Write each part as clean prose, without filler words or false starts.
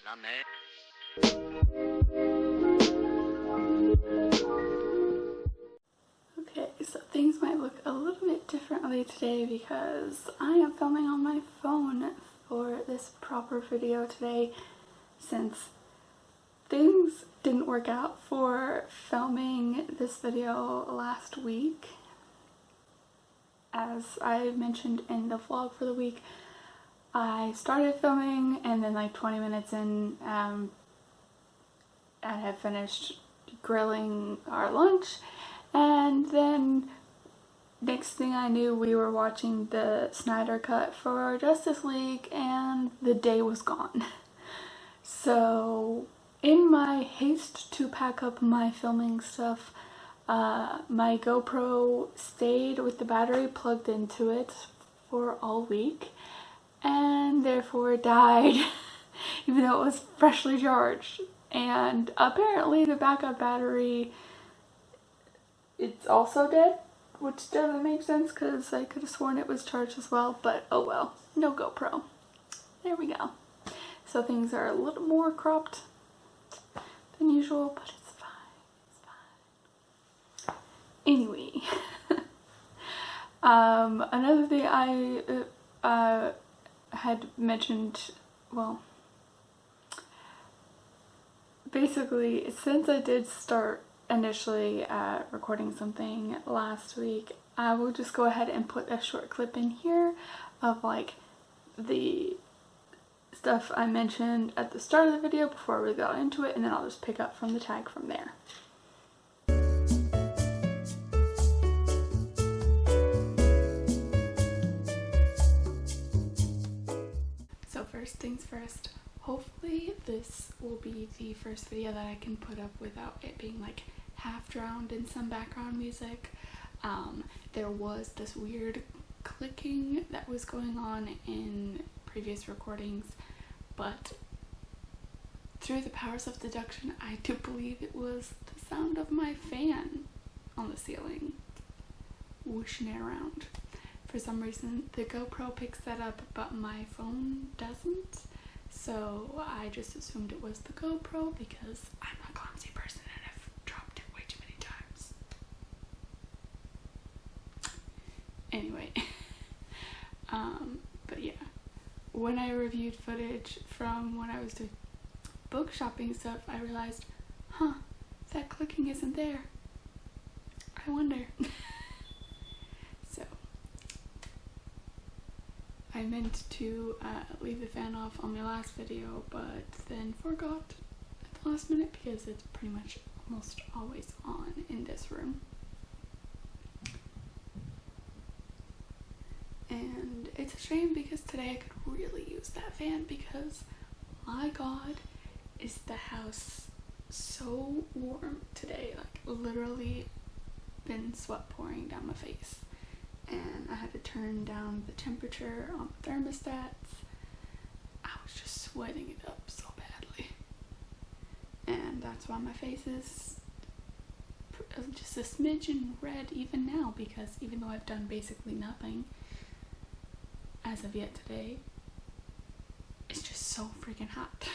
La Mer. Okay, so things might look a little bit differently today because I am filming on my phone for this proper video today, since things didn't work out for filming this video last week. As I mentioned in the vlog for the week, I started filming and then like 20 minutes in, I had finished grilling our lunch, and then next thing I knew we were watching the Snyder Cut for Justice League and the day was gone. So in my haste to pack up my filming stuff, my GoPro stayed with the battery plugged into it for all week and therefore died even though it was freshly charged. And apparently the backup battery, it's also dead, which doesn't make sense because I could have sworn it was charged as well, but oh well, no GoPro. There we go. So things are a little more cropped than usual, but it's fine. It's fine. Anyway, another thing I had mentioned, well, basically, since I did start initially recording something last week, I will just go ahead and put a short clip in here of like the stuff I mentioned at the start of the video before we got into it, and then I'll just pick up from the tag from there. So first things first, hopefully this will be the first video that I can put up without it being like half drowned in some background music. There was this weird clicking that was going on in previous recordings, but through the powers of deduction, I do believe it was the sound of my fan on the ceiling whooshing it around. For some reason, the GoPro picks that up, but my phone doesn't. So I just assumed it was the GoPro because I'm a clumsy person and I've dropped it way too many times. Anyway, but yeah, when I reviewed footage from when I was doing book shopping stuff, I realized, that clicking isn't there. I wonder. So I meant to leave the fan off on my last video, but then forgot at the last minute because it's pretty much almost always on in this room. And it's a shame because today I could really use that fan because, my god, is the house so warm today. Like, literally been sweat pouring down my face. And I had to turn down the temperature on the thermostats. I was just sweating it up so badly. And that's why my face is just a smidgen red even now, because even though I've done basically nothing as of yet today, it's just so freaking hot.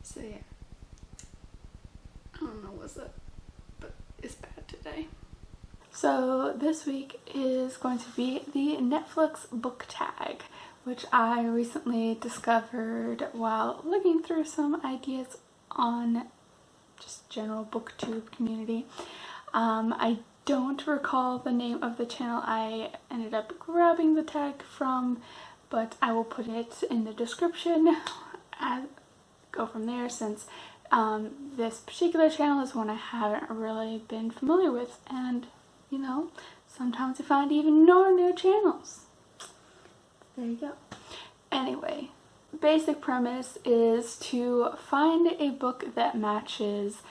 So yeah, I don't know what's up, but it's bad today. So this week is going to be the Netflix book tag, which I recently discovered while looking through some ideas on just general booktube community. I don't recall the name of the channel I ended up grabbing the tag from, but I will put it in the description and go from there, since this particular channel is one I haven't really been familiar with, and you know, sometimes I find even more new channels. There you go. Anyway, basic premise is to find a book that matches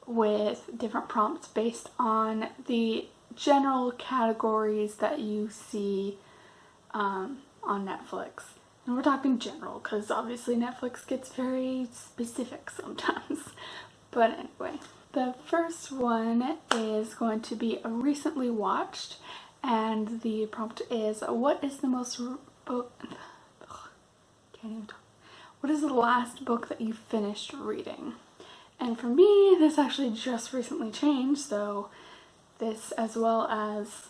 with different prompts based on the general categories that you see on Netflix. And we're talking general because obviously Netflix gets very specific sometimes. But anyway, the first one is going to be a recently watched, and the prompt is, what is the most what is the last book that you finished reading? And for me, this actually just recently changed, so this as well as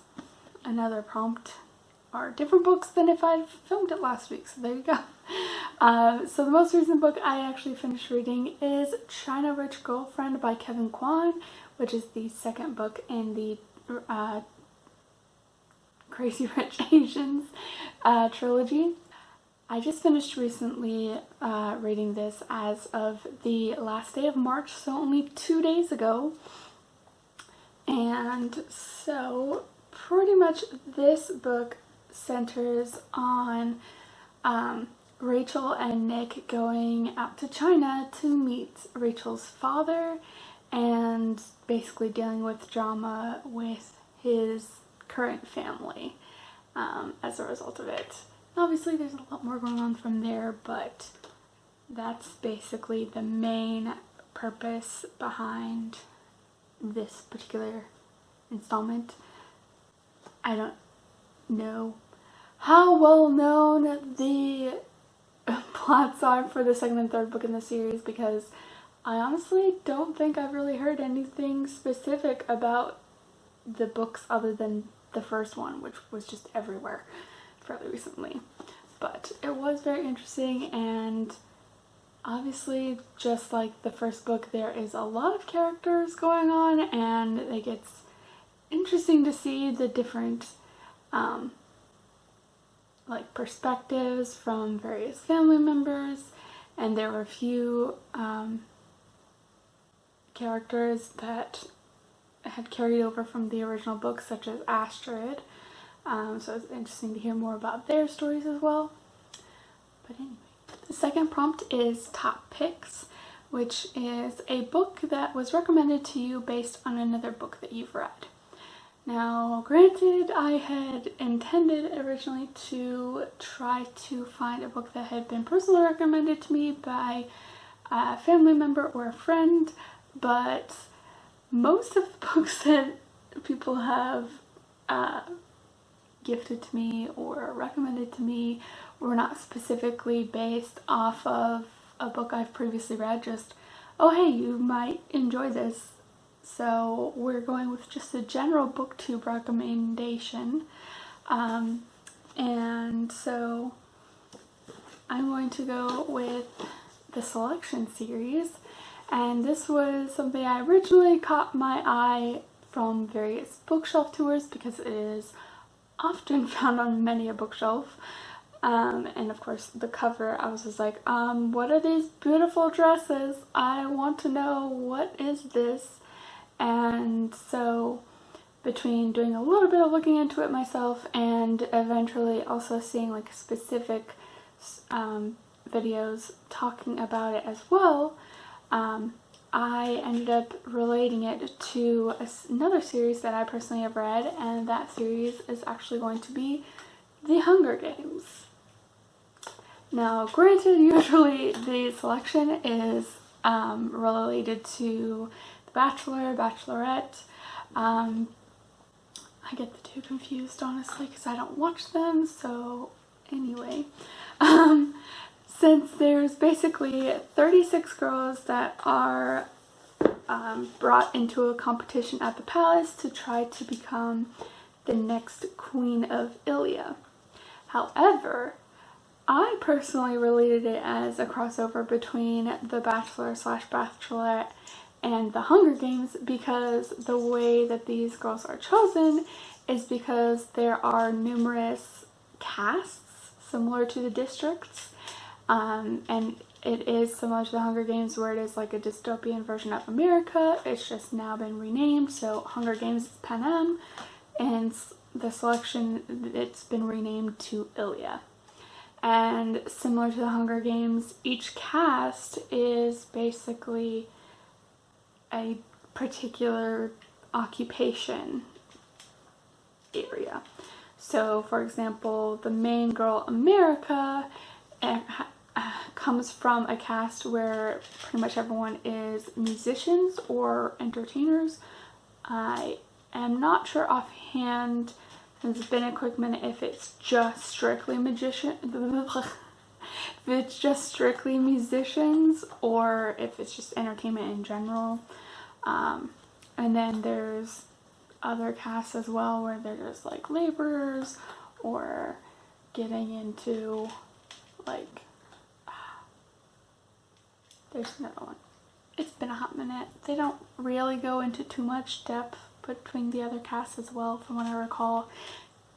another prompt are different books than if I'd filmed it last week, so there you go. So the most recent book I actually finished reading is China Rich Girlfriend by Kevin Kwan, which is the second book in the Crazy Rich Asians trilogy. I just finished recently reading this as of the last day of March, so only 2 days ago. And so pretty much this book centers on Rachel and Nick going out to China to meet Rachel's father and basically dealing with drama with his current family as a result of it. Obviously there's a lot more going on from there, but that's basically the main purpose behind this particular installment. I don't know how well known the plots are for the second and third book in the series, because I honestly don't think I've really heard anything specific about the books other than the first one, which was just everywhere fairly recently. But it was very interesting, and obviously just like the first book, there is a lot of characters going on, and it gets interesting to see the different like perspectives from various family members. And there were a few characters that had carried over from the original book, such as Astrid. So it's interesting to hear more about their stories as well. But anyway, the second prompt is Top Picks, which is a book that was recommended to you based on another book that you've read. Now, granted, I had intended originally to try to find a book that had been personally recommended to me by a family member or a friend, but most of the books that people have gifted to me or recommended to me were not specifically based off of a book I've previously read, just, oh hey, you might enjoy this. So we're going with just a general booktube recommendation. And so I'm going to go with the Selection series. And this was something I originally caught my eye from various bookshelf tours, because it is often found on many a bookshelf. And of course the cover, I was just like, what are these beautiful dresses? I want to know, what is this? And so between doing a little bit of looking into it myself and eventually also seeing like specific videos talking about it as well, I ended up relating it to another series that I personally have read, and that series is actually going to be The Hunger Games. Now, granted, usually the selection is related to The Bachelor, Bachelorette. I get the two confused, honestly, because I don't watch them, so anyway. Since there's basically 36 girls that are brought into a competition at the palace to try to become the next queen of Ilya. However, I personally related it as a crossover between The Bachelor / Bachelorette and The Hunger Games, because the way that these girls are chosen is because there are numerous castes similar to the districts. And it is similar to The Hunger Games, where it is like a dystopian version of America. It's just now been renamed, so Hunger Games is Panem, and the selection, it's been renamed to Ilya. And similar to The Hunger Games, each cast is basically a particular occupation area. So, for example, the main girl, America, comes from a cast where pretty much everyone is musicians or entertainers. I am not sure offhand, since it's been a quick minute, if it's just strictly if it's just strictly musicians or if it's just entertainment in general. And then there's other casts as well where they're just like laborers or getting into like, there's another one. It's been a hot minute. They don't really go into too much depth between the other casts as well, from what I recall.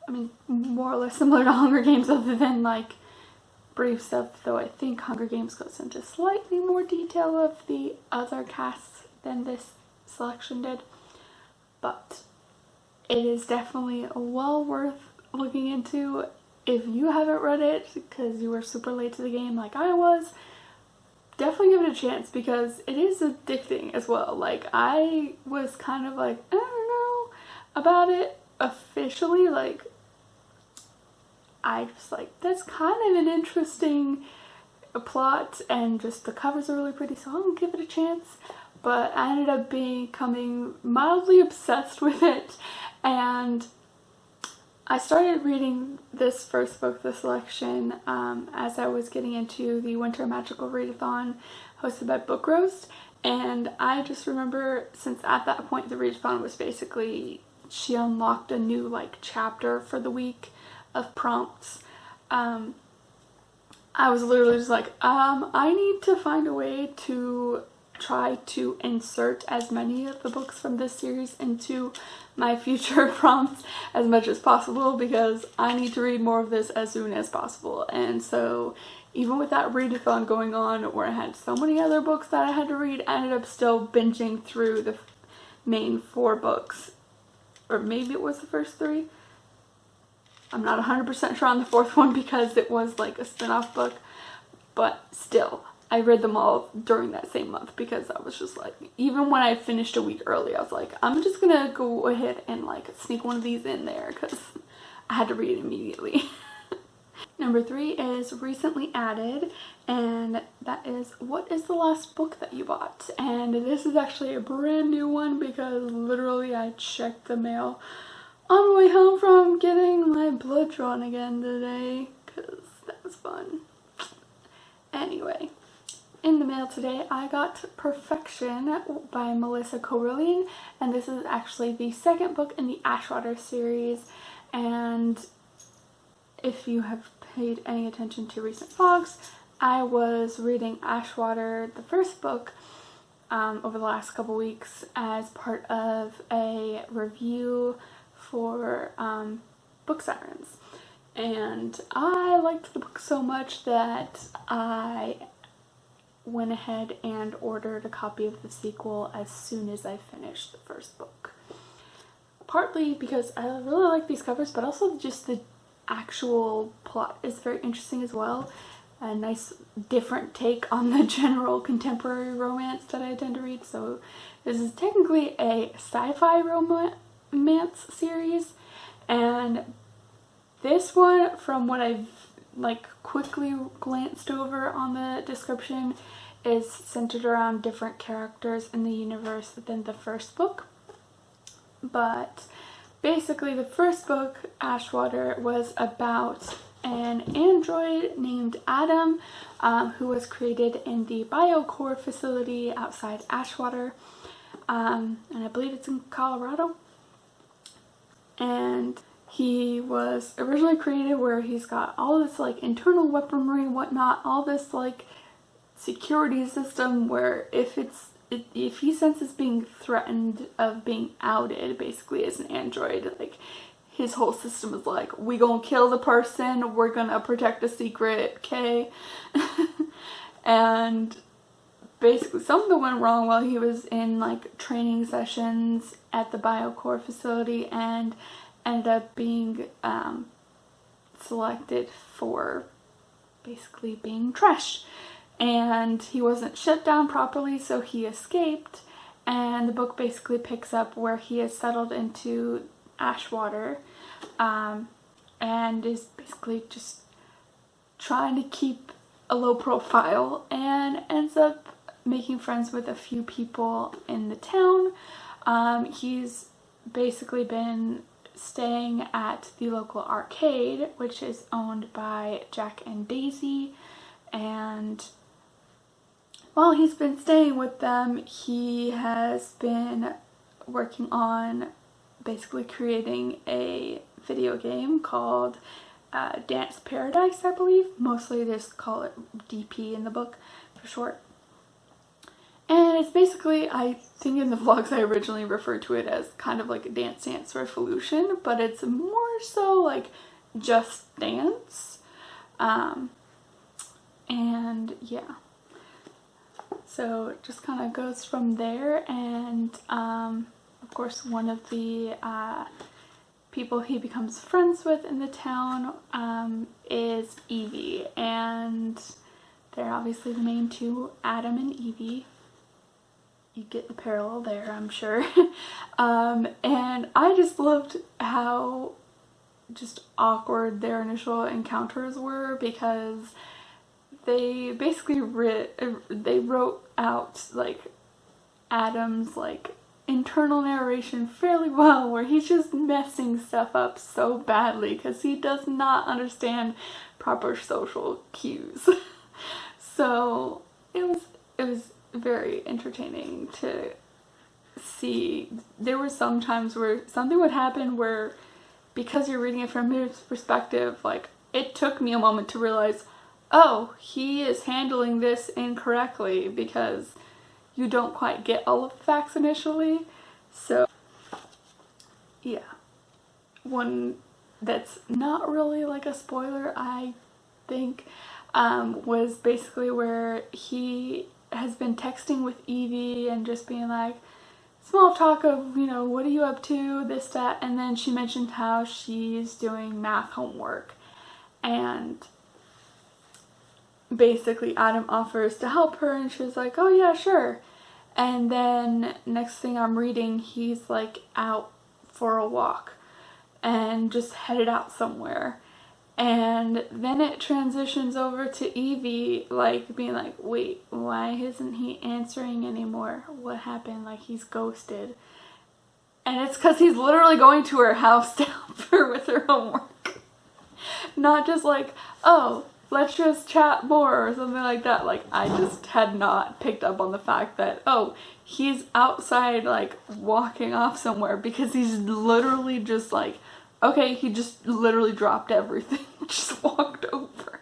I mean, more or less similar to Hunger Games, other than like brief stuff, though I think Hunger Games goes into slightly more detail of the other casts than this selection did. But it is definitely well worth looking into if you haven't read it because you were super late to the game like I was. Definitely give it a chance because it is addicting as well. Like, I was kind of like, I don't know about it officially. Like, I was like, that's kind of an interesting plot and just the covers are really pretty, so I'll give it a chance. But I ended up becoming mildly obsessed with it, and I started reading this first book, the selection, as I was getting into the Winter Magical Readathon hosted by Book Roast. And I just remember, since at that point the readathon was basically, she unlocked a new like chapter for the week of prompts. I was literally just like, I need to find a way to try to insert as many of the books from this series into my future prompts as much as possible because I need to read more of this as soon as possible. And so even with that readathon going on where I had so many other books that I had to read, I ended up still binging through the main 4 books, or maybe it was the first 3. I'm not 100% sure on the 4th one because it was like a spin-off book, but still, I read them all during that same month because I was just like, even when I finished a week early, I was like, I'm just gonna go ahead and like sneak one of these in there because I had to read it immediately. Number 3 is recently added, and that is What is the Last Book That You Bought? And this is actually a brand new one because literally I checked the mail on the way home from getting my blood drawn again today because that was fun. Anyway. In the mail today, I got Perfection by Melissa Corillian, and this is actually the 2nd book in the Ashwater series. And if you have paid any attention to recent vlogs, I was reading Ashwater, the 1st book, over the last couple weeks as part of a review for Book Sirens. And I liked the book so much that I went ahead and ordered a copy of the sequel as soon as I finished the 1st book. Partly because I really like these covers, but also just the actual plot is very interesting as well. A nice different take on the general contemporary romance that I tend to read. So this is technically a sci-fi romance series, and this one, from what I've like quickly glanced over on the description, is centered around different characters in the universe than the 1st book. But basically the 1st book, Ashwater, was about an android named Adam, who was created in the BioCore facility outside Ashwater, and I believe it's in Colorado. And he was originally created where he's got all this like internal weaponry and whatnot, all this like security system where if he senses being threatened of being outed basically as an android, like his whole system is like, we gonna kill the person, we're gonna protect the secret, okay? And basically something went wrong while he was in like training sessions at the BioCore facility and ended up being selected for basically being trash. And he wasn't shut down properly, so he escaped. And the book basically picks up where he is settled into Ashwater, and is basically just trying to keep a low profile, and ends up making friends with a few people in the town. He's basically been staying at the local arcade, which is owned by Jack and Daisy, And while he's been staying with them, he has been working on basically creating a video game called Dance Paradise, I believe. Mostly they just call it DP in the book for short. And it's basically, I think in the vlogs I originally referred to it as kind of like a Dance Dance Revolution, but it's more so like just dance. And yeah. So it just kind of goes from there, and of course one of the people he becomes friends with in the town is Evie, and they're obviously the main two, Adam and Evie. You get the parallel there, I'm sure. And I just loved how just awkward their initial encounters were, because they basically wrote out like Adam's like internal narration fairly well, where he's just messing stuff up so badly because he does not understand proper social cues. So it was very entertaining to see. There were some times where something would happen where, because you're reading it from his perspective, like it took me a moment to realize, oh, he is handling this incorrectly, because you don't quite get all of the facts initially. So yeah, one that's not really like a spoiler, I think, was basically where he has been texting with Evie and just being like small talk of, you know, what are you up to, this, that, and then she mentioned how she's doing math homework, and basically Adam offers to help her, and she's like, oh yeah, sure. And then next thing I'm reading, he's like out for a walk and just headed out somewhere. And then it transitions over to Evie like being like, wait, why isn't he answering anymore? What happened? Like he's ghosted. And it's because he's literally going to her house to help her with her homework. Not just like, oh, let's just chat more or something like that. Like, I just had not picked up on the fact that, oh, he's outside like walking off somewhere, because he's literally just like, okay, he just literally dropped everything, just walked over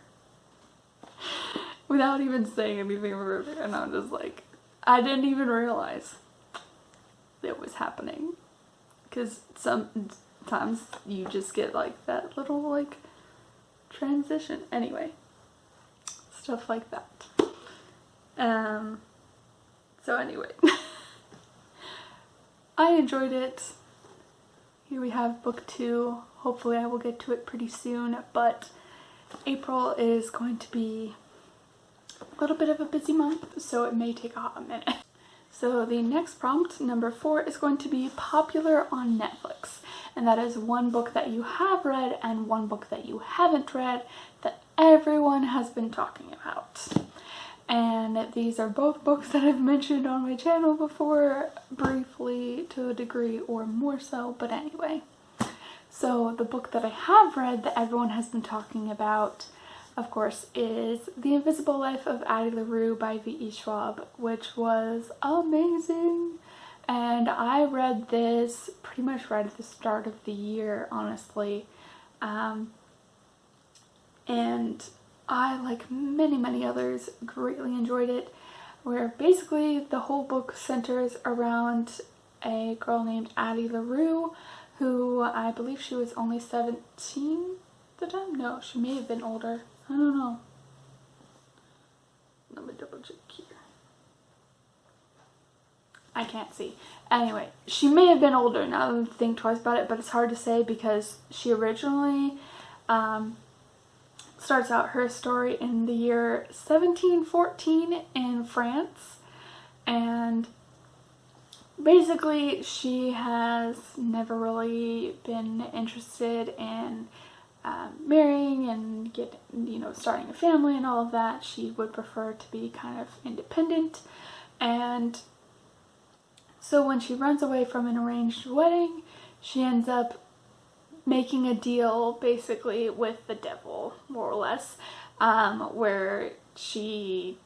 without even saying anything further. And I'm just like, I didn't even realize it was happening, because sometimes you just get like that little like transition. Anyway, stuff like that. So anyway, I enjoyed it. Here we have book 2. Hopefully I will get to it pretty soon, but April is going to be a little bit of a busy month, so it may take a hot minute. So the next prompt, number 4, is going to be popular on Netflix. And that is one book that you have read and one book that you haven't read that everyone has been talking about. And these are both books that I've mentioned on my channel before, briefly to a degree or more so, but anyway. So the book that I have read that everyone has been talking about, of course, is The Invisible Life of Addie LaRue by V.E. Schwab, which was amazing. And I read this pretty much right at the start of the year, honestly. And I, like many others, greatly enjoyed it, where basically the whole book centers around a girl named Addie LaRue, who I believe she was only 17 at the time? No, she may have been older. I don't know. Let me double check here. I can't see. Anyway, she may have been older now that I think twice about it, but it's hard to say because she originally starts out her story in the year 1714 in France, and basically she has never really been interested in marrying and starting a family and all of that. She would prefer to be kind of independent, and so when she runs away from an arranged wedding, she ends up making a deal basically with the devil, more or less, where she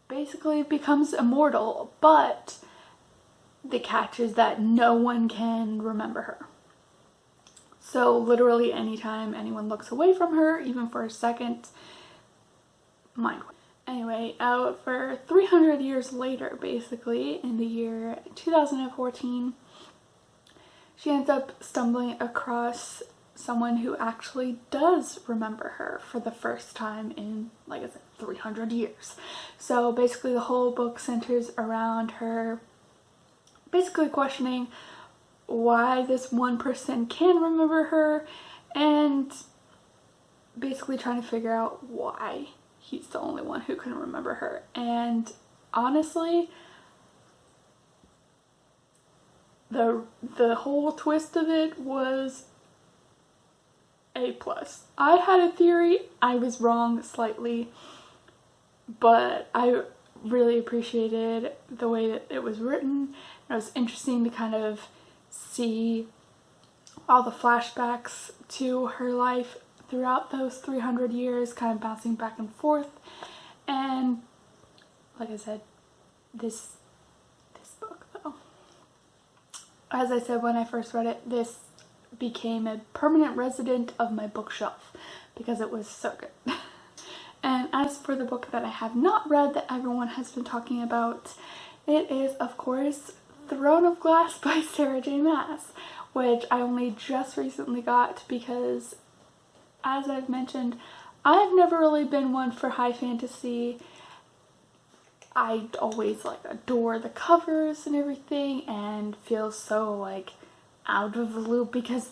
basically becomes immortal, but the catch is that no one can remember her. So literally anytime anyone looks away from her, even for a second, mind. Anyway, for 300 years later, basically, in the year 2014, she ends up stumbling across someone who actually does remember her for the first time in, like I said, 300 years. So basically the whole book centers around her basically questioning why this one person can remember her, and basically trying to figure out why he's the only one who can remember her. And honestly, the whole twist of it was A+. I had a theory, I was wrong slightly, but I really appreciated the way that it was written. It was interesting to kind of see all the flashbacks to her life throughout those 300 years, kind of bouncing back and forth. And like I said, this book though, as I said when I first read it, this became a permanent resident of my bookshelf because it was so good. And as for the book that I have not read that everyone has been talking about, it is of course Throne of Glass by Sarah J. Maas, which I only just recently got because, as I've mentioned, I've never really been one for high fantasy. I always like adore the covers and everything and feel so like out of the loop because,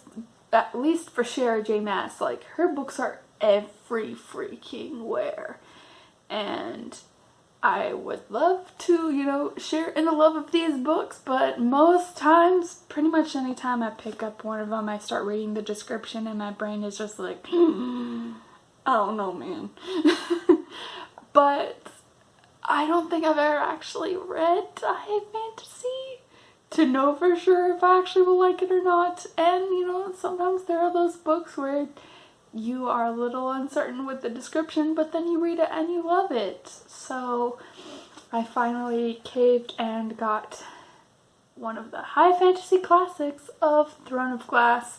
at least for Sarah J. Maas, like her books are every freaking where, and I would love to, you know, share in the love of these books, but most times, pretty much any time I pick up one of them, I start reading the description and my brain is just like, I don't know, man. But I don't think I've ever actually read a high fantasy to know for sure if I actually will like it or not. And, you know, sometimes there are those books where you are a little uncertain with the description, but then you read it and you love it. So I finally caved and got one of the high fantasy classics of Throne of Glass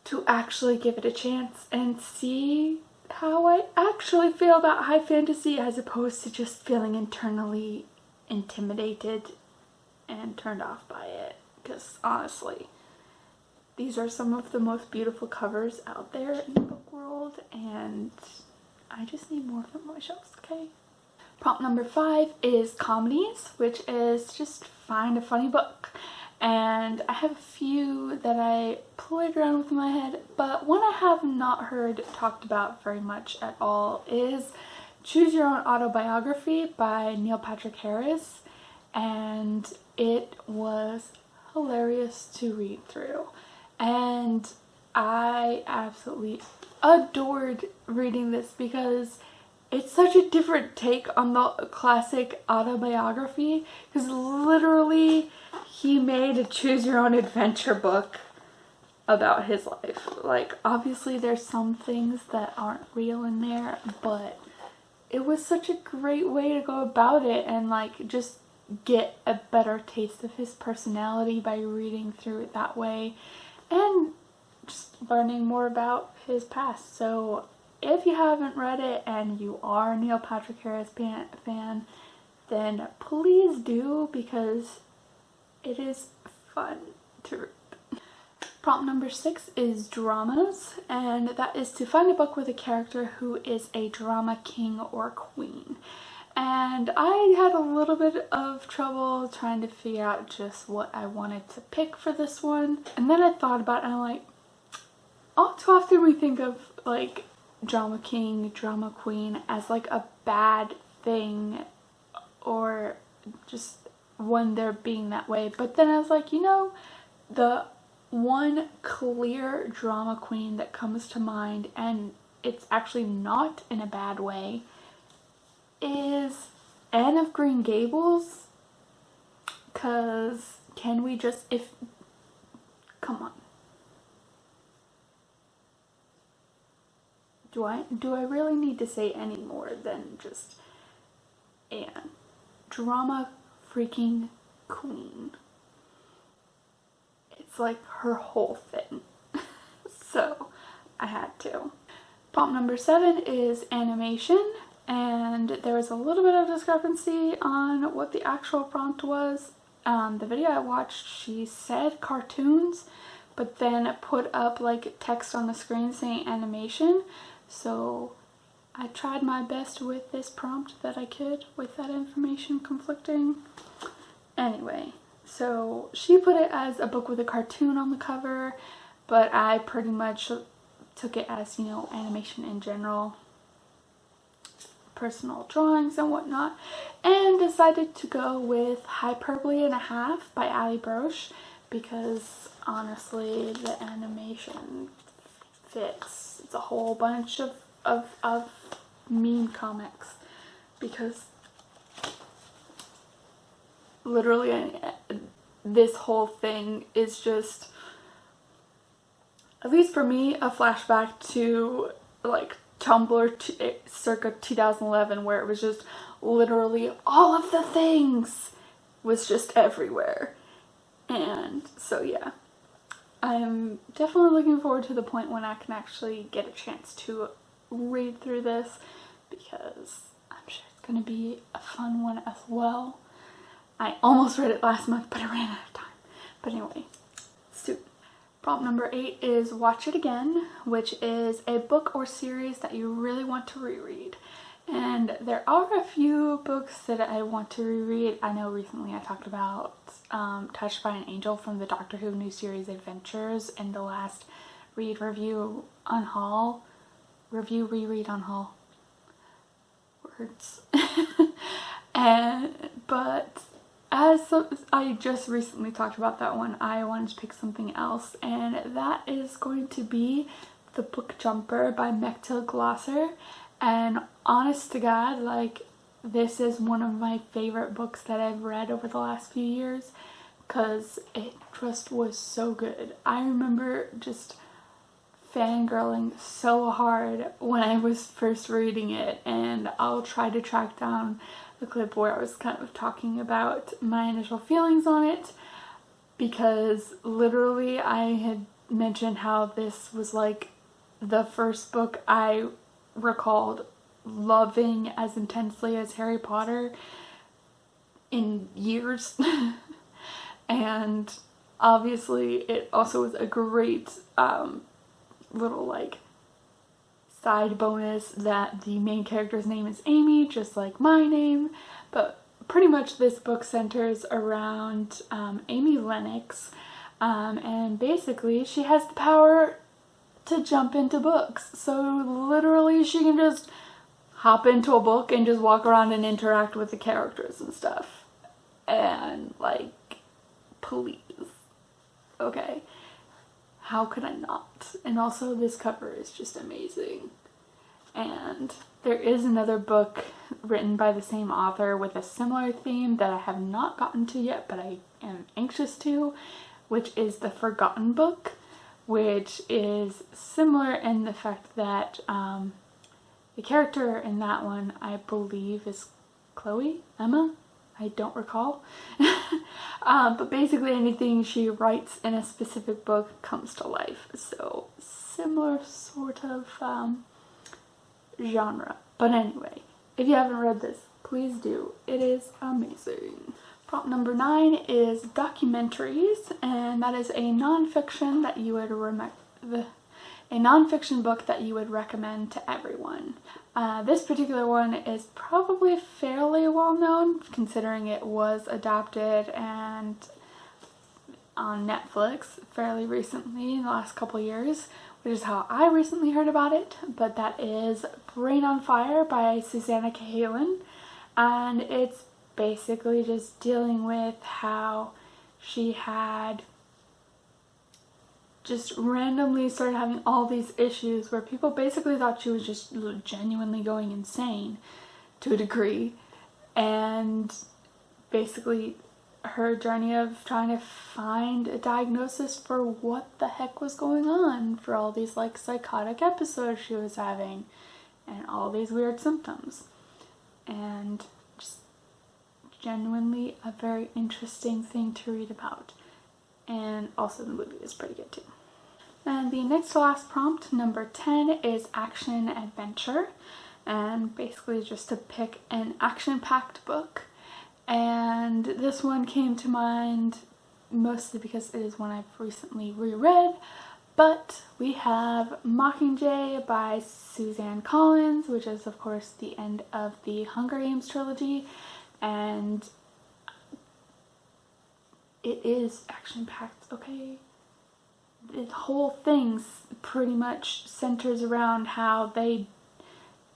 to actually give it a chance and see how I actually feel about high fantasy, as opposed to just feeling internally intimidated and turned off by it. Because honestly, these are some of the most beautiful covers out there in the book world, and I just need more of them on my shelves, okay? Prompt number 5 is Comedies, which is just find a funny book. And I have a few that I played around with in my head, but one I have not heard talked about very much at all is Choose Your Own Autobiography by Neil Patrick Harris, and it was hilarious to read through. And I absolutely adored reading this because it's such a different take on the classic autobiography, because literally he made a choose your own adventure book about his life. Like, obviously there's some things that aren't real in there, but it was such a great way to go about it and like just get a better taste of his personality by reading through it that way and just learning more about his past. So if you haven't read it and you are a Neil Patrick Harris fan, then please do, because it is fun to read. Prompt number 6 is dramas, and that is to find a book with a character who is a drama king or queen. And I had a little bit of trouble trying to figure out just what I wanted to pick for this one. And then I thought about it and I'm like, all too often we think of like drama king, drama queen as like a bad thing, or just one there being that way. But then I was like, you know, the one clear drama queen that comes to mind, and it's actually not in a bad way, is Anne of Green Gables. Cause can we just, come on. do I really need to say any more than just Anne? Drama freaking queen. It's like her whole thing. So I had to. Prompt number 7 is animation, and there was a little bit of discrepancy on what the actual prompt was. The video I watched, she said cartoons, but then put up like text on the screen saying animation. So I tried my best with this prompt that I could with that information conflicting. Anyway, so she put it as a book with a cartoon on the cover, but I pretty much took it as, you know, animation in general, personal drawings and whatnot, and decided to go with Hyperbole and a Half by Ali Broche, because honestly the animation fits. It's a whole bunch of meme comics, because literally this whole thing is just, at least for me, a flashback to like Tumblr circa 2011, where it was just literally all of the things was just everywhere. And so yeah, I'm definitely looking forward to the point when I can actually get a chance to read through this, because I'm sure it's going to be a fun one as well. I almost read it last month, but I ran out of time. But anyway, prompt number 8 is Watch It Again, which is a book or series that you really want to reread. And there are a few books that I want to reread. I know recently I talked about Touched by an Angel from the Doctor Who new series Adventures in the last reread on haul. Words. But as I just recently talked about that one, I wanted to pick something else, and that is going to be The Book Jumper by Mechtil Glosser. And honest to God, like, this is one of my favorite books that I've read over the last few years, because it just was so good. I remember just fangirling so hard when I was first reading it, and I'll try to track down the clip where I was kind of talking about my initial feelings on it, because literally I had mentioned how this was like the first book I recalled loving as intensely as Harry Potter in years. And obviously it also was a great little like side bonus that the main character's name is Amy, just like my name. But pretty much this book centers around Amy Lennox, and basically she has the power to jump into books. So literally she can just hop into a book and just walk around and interact with the characters and stuff. And like, please, okay, how could I not? And also this cover is just amazing. And there is another book written by the same author with a similar theme that I have not gotten to yet, but I am anxious to, which is The Forgotten Book, which is similar in the fact that the character in that one, I believe, is Emma? I don't recall. But basically anything she writes in a specific book comes to life. So similar sort of genre. But anyway, if you haven't read this, please do. It is amazing. Prompt number 9 is Documentaries, and that is a nonfiction that you would book that you would recommend to everyone. This particular one is probably fairly well known, considering it was adapted and on Netflix fairly recently in the last couple years, which is how I recently heard about it. But that is Brain on Fire by Susanna Cahalan, and it's basically just dealing with how she had just randomly started having all these issues where people basically thought she was just genuinely going insane to a degree, and basically her journey of trying to find a diagnosis for what the heck was going on for all these like psychotic episodes she was having and all these weird symptoms. And just genuinely a very interesting thing to read about. And also the movie is pretty good too. And the next to last prompt, number 10, is action adventure. And basically just to pick an action-packed book. And this one came to mind mostly because it is one I've recently reread. But we have Mockingjay by Suzanne Collins, which is of course the end of the Hunger Games trilogy. And it is action-packed, okay? The whole thing pretty much centers around how they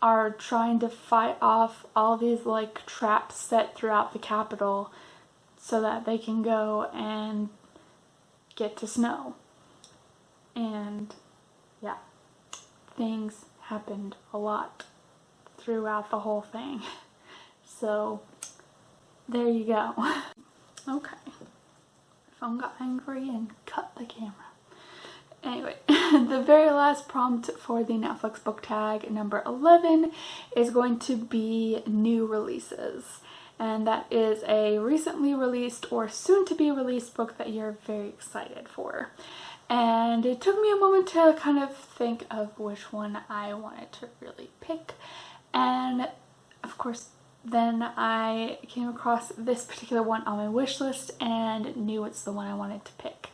are trying to fight off all these like traps set throughout the capital so that they can go and get to Snow. And yeah, things happened a lot throughout the whole thing. So there you go. Okay. Phone got angry and cut the camera. Anyway, the very last prompt for the Netflix book tag, number 11, is going to be new releases. And that is a recently released or soon to be released book that you're very excited for. And it took me a moment to kind of think of which one I wanted to really pick. And of course, then I came across this particular one on my wish list and knew it's the one I wanted to pick,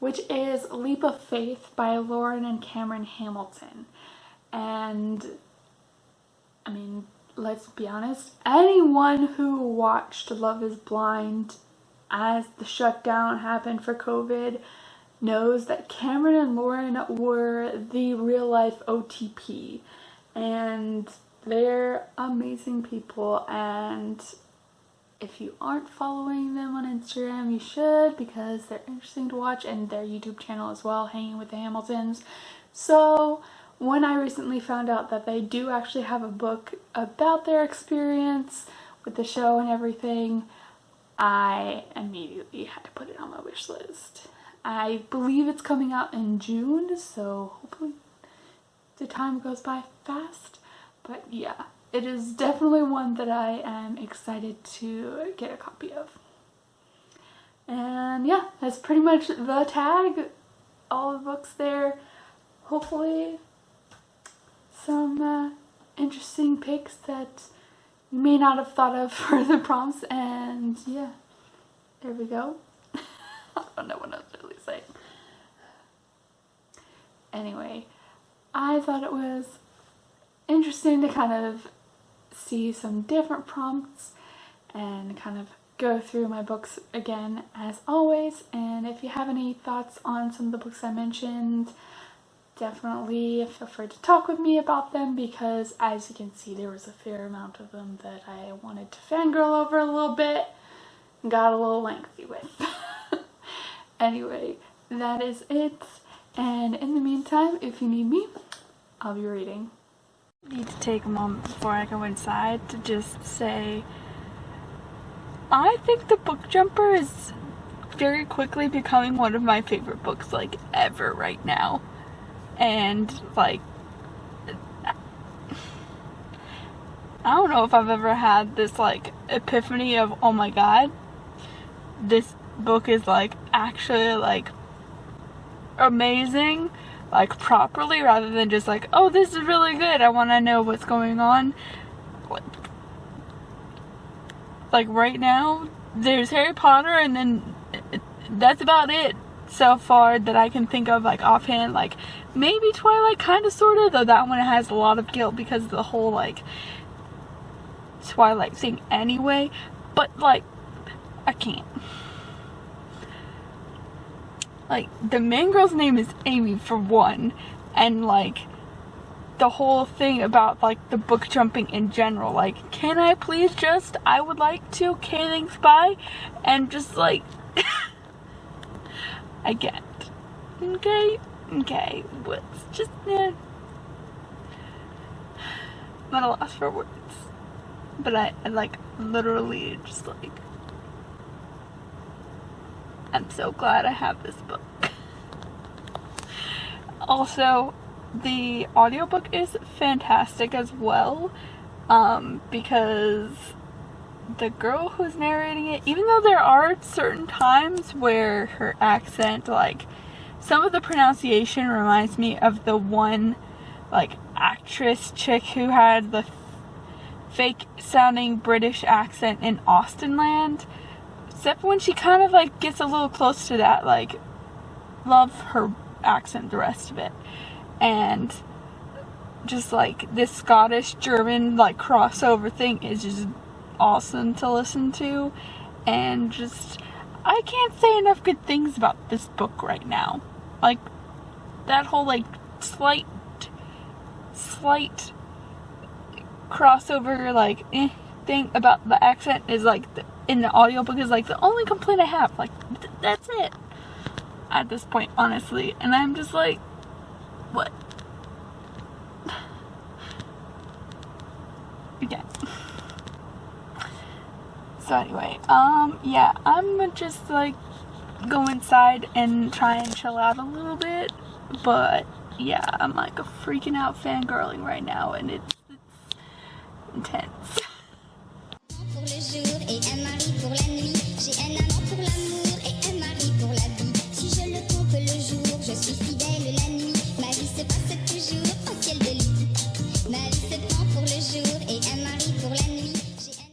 which is Leap of Faith by Lauren and Cameron Hamilton. And I mean, let's be honest, anyone who watched Love is Blind as the shutdown happened for COVID knows that Cameron and Lauren were the real life OTP. And they're amazing people, and if you aren't following them on Instagram, you should, because they're interesting to watch, and their YouTube channel as well, Hanging with the Hamiltons. So when I recently found out that they do actually have a book about their experience with the show and everything, I immediately had to put it on my wish list. I believe it's coming out in June, so hopefully the time goes by fast. But yeah, it is definitely one that I am excited to get a copy of. And yeah, that's pretty much the tag. All the books there. Hopefully some interesting picks that you may not have thought of for the prompts. And yeah, there we go. I don't know what I was really saying. Anyway, I thought it was interesting to kind of see some different prompts and kind of go through my books again as always. And if you have any thoughts on some of the books I mentioned, definitely feel free to talk with me about them, because as you can see, there was a fair amount of them that I wanted to fangirl over a little bit and got a little lengthy with. Anyway, that is it. And in the meantime, if you need me, I'll be reading. I need to take a moment before I go inside to just say, I think The Book Jumper is very quickly becoming one of my favorite books, like, ever right now. And, like, I don't know if I've ever had this, like, epiphany of, oh my god, this book is, like, actually, like, amazing, like, properly, rather than just like, oh, this is really good, I want to know what's going on. Like right now, there's Harry Potter, and then that's about it so far that I can think of, like, offhand. Like, maybe Twilight, kind of, sort of, though that one has a lot of guilt because of the whole, like, Twilight thing anyway, but, like, I can't. Like, the main girl's name is Amy, for one, and, like, the whole thing about, like, the book jumping in general, like, can I please just, I would like to, okay, thanks, bye, and just, like, I get, okay, what's just, I'm at a loss for words, but I like, literally, just, like, I'm so glad I have this book. Also, the audiobook is fantastic as well, because the girl who's narrating it, even though there are certain times where her accent, like, some of the pronunciation reminds me of the one, like, actress chick who had the fake sounding British accent in Austenland, except when she kind of, like, gets a little close to that, like, love her accent, the rest of it. And just, like, this Scottish-German, like, crossover thing is just awesome to listen to, and just, I can't say enough good things about this book right now. Like, that whole, like, slight crossover, like, thing about the accent is, like, in the audiobook is, like, the only complaint I have. Like, that's it at this point, honestly. And I'm just like, what? Yeah. So anyway, yeah, I'm just, like, go inside and try and chill out a little bit, but yeah, I'm, like, freaking out fangirling right now, and it's intense.